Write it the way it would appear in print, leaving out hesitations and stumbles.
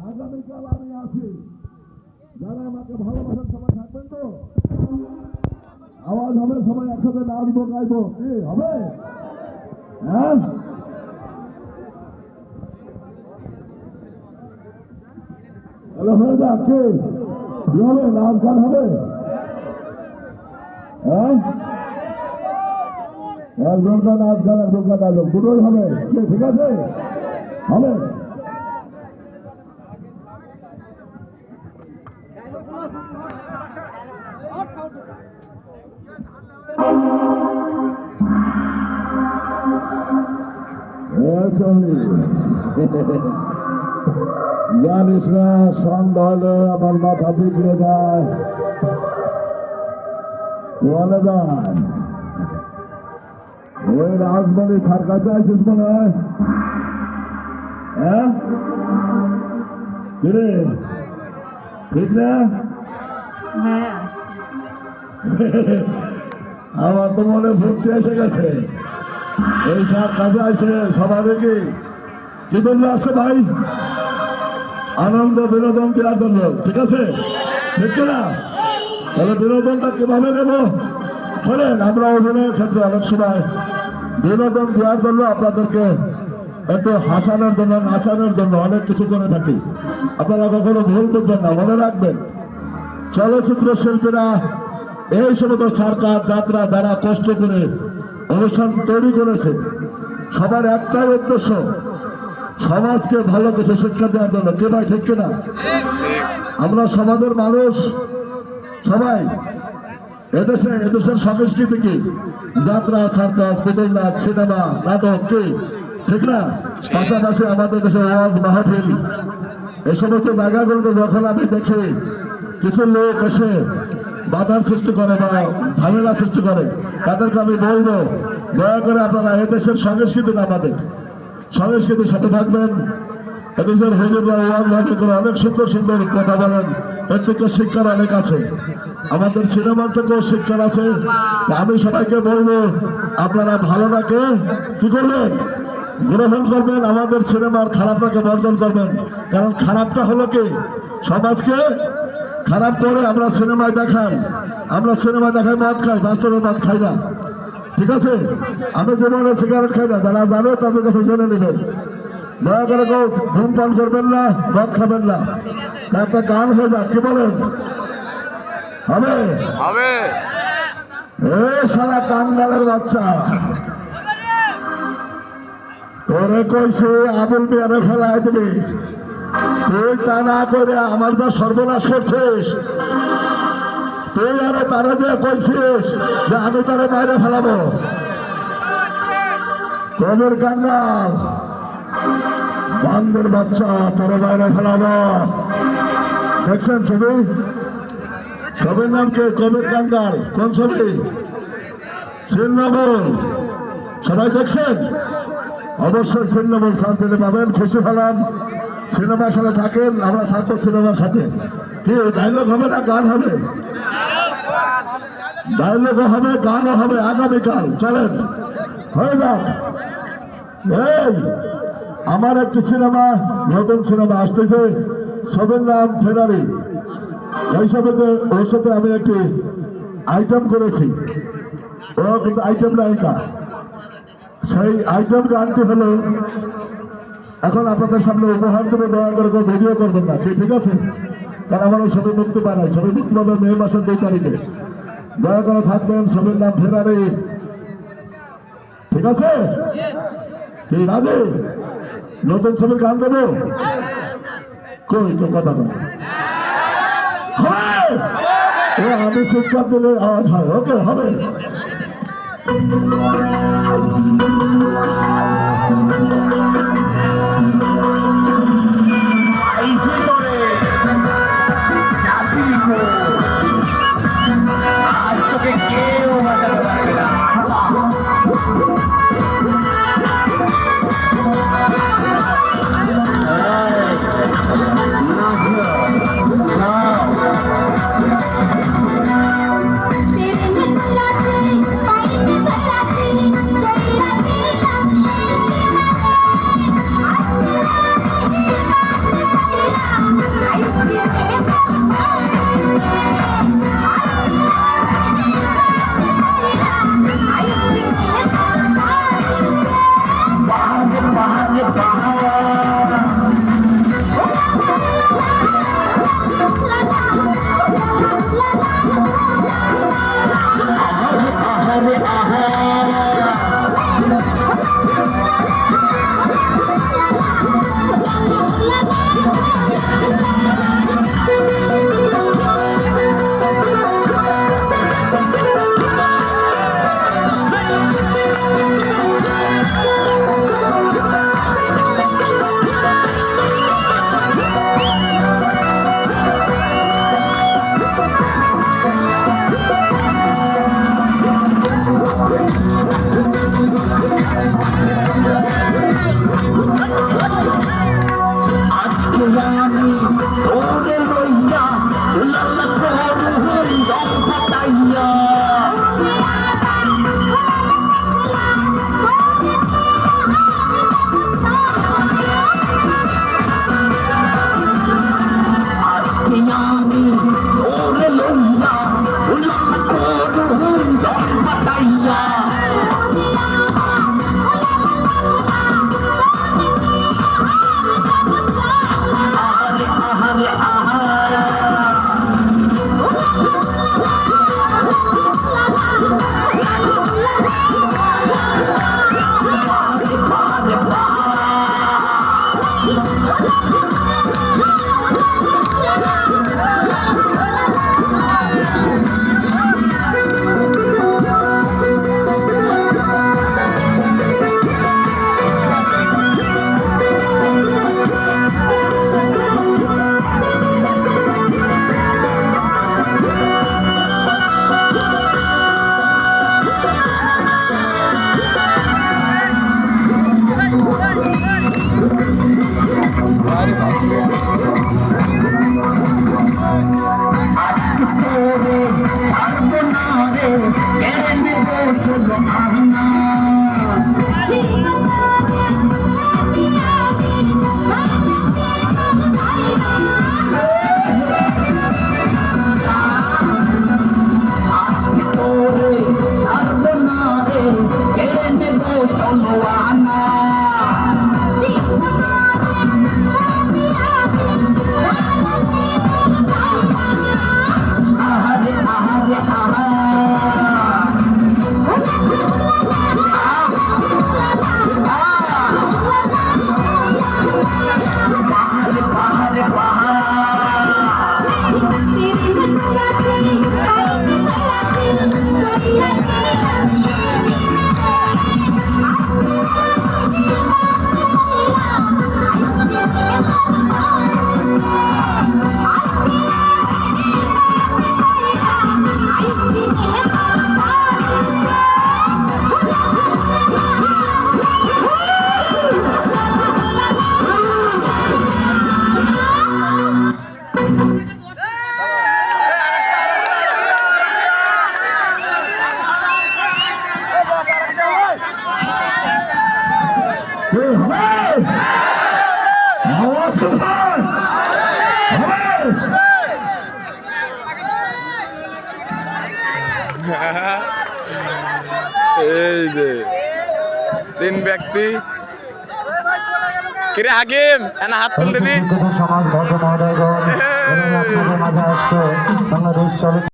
আগামীকাল আমি আছি, যারা আমাকে ভালোবাসার সবাই থাকবেন তো, আওয়াজ হবে, সবাই একসাথে নাচবো গাইবো, কি হবে? হ্যাঁ, হয়ে যাক, কি হবে? নাচ গান হবে? হ্যাঁ, একজনটা নাচ গান, একজনটা নাচক, দুটোই হবে, ঠিক আছে? হবে। জানিস না, সন্ধ্যা হলে আমার মাথা বিগড়ে যায়, বলে যায় ওই রাজবাড়ি তার কাছে আছিস মনে হয়। হ্যাঁ, ঠিক না? আমার তো মনে ভর্তি এসে গেছে, এই সার কাজে আসে সবাই দেখি কি জন্য আসছে ভাই? আনন্দ বিনোদন দেওয়ার জন্য, ঠিক আছে? ঠিক না? তাহলে বিনোদনটা কিভাবে নেব? শোনেন, আমরা ওজনের ক্ষেত্রে অনেক সময় বিনোদন দেওয়ার জন্য আপনাদেরকে একটু হাসানোর জন্য, নাচানোর জন্য অনেক কিছু করে থাকি। আপনারা কখনো ভুল বুঝবেন না, মনে রাখবেন, চলচ্চিত্র শিল্পীরা এই সমস্ত সার্কাস যাত্রা যারা কষ্ট করে অনুষ্ঠান তৈরি করেছে, সবার একটাই উদ্দেশ্য, সমাজকে ভালো কিছু শিক্ষা দেওয়ার জন্য। কে ভাই, ঠিক কিনা? আমরা সমাজের মানুষ সবাই, এদেশের সংস্কৃতি কি? যাত্রা, সার্কাস, পুতুল নাচ, সিনেমা, নাটক, কি ঠিক না? পাশাপাশি আমাদের দেশে ওয়াজ মাহফিল, এই সমস্ত জায়গাগুলোতে যখন আমি দেখি কিছু লোক এসে বাধার সৃষ্টি করে বা ঝামেলা সৃষ্টি করে, তাদেরকে আমি বলবো, দয়া করে আপনারা এদেশের সংস্কৃতি, আমাদের সংস্কৃতির সাথে থাকবেন। এদেশের হুজুররা ওয়াজ মাহফিল করে অনেক সুন্দর সুন্দর কথা বলেন, এর থেকে শিক্ষার অনেক আছে, আমাদের সিনেমার থেকেও শিক্ষার আছে। আমি সবাইকে বলবো, আপনারা ভালোটাকে কি করবেন? গ্রহণ করবেন, আমাদের সিনেমার খারাপটাকে বর্জন করবেন। কারণ খারাপটা হলো কি, সমাজকে খারাপ করে আমরা সিনেমায় দেখাই, মদ খাই, বাস্তবে মদ খাই না, ঠিক আছে? আমি জীবনে সিগারেট খাই না, যারা জানে তাদের কাছে জেনে নেবেন। দয়া করে কেউ ধূমপান করবেন না, মদ খাবেন না। একটা গান হয়ে যাক, কি বলেন? হবে? এ শালা কাঙ্গালের বাচ্চা, তোরে কইছে আবুল বিয়ারে ফেলায় দিবি, তুই তা না করে আমার যা সর্বনাশ করছিস, তুই আরে তারা দিয়ে কইছিস যে আমি তারে বাইরে ফেলাবো। কবের কাঙ্গাল, বান্দের বাচ্চা, তোরে বাইরে ফেলাবো। দেখছেন ছবি? ছবির নাম কে? কবের কাঙ্গাল। কোন ছবি? শ্রীনগর। সবাই দেখছেন? অবশ্যই শ্রীনগর শান্তিতে পাবেন, খুশি হলাম। সিনেমার সাথে থাকেন, আমরা থাকবো সিনেমার সাথে। কি ডায়লগ হবে না গান হবে? ডায়লগও হবে, গানও হবে আগামীকাল। চলেন, হয়ে যাক। এই আমার একটি সিনেমা, নতুন সিনেমা আসতেছে, ছবির নাম ফেরারি। ওর সাথে আমি একটি আইটেম করেছি, ও কিন্তু আইটেম নায়িকা। সেই আইটেম গানটি হলো, এখন আপনাদের সামনে উপহার দেবে, দয়া করে কেউ ভিডিও করবেন না, ঠিক আছে? কারণ আমার ছবি মুক্তি পায় নাই, ছবি মুক্তি পাবে মে মাসের 2 তারিখে। দয়া করে থাকবেন, ছবির নাম ফেরারি, ঠিক আছে? কি রাজি? নতুন ছবির গান দেবো, কই তো কথা বল, আমি শিক্ষা দিলে আওয়াজ হয়। ওকে, হবে। এই যে তিন ব্যক্তি কিরে হাকিম এনা হাত তুল দিবি সমাজ ভদ্র মহোদয়গণ আপনাদের মাঝে আসছে বাংলাদেশ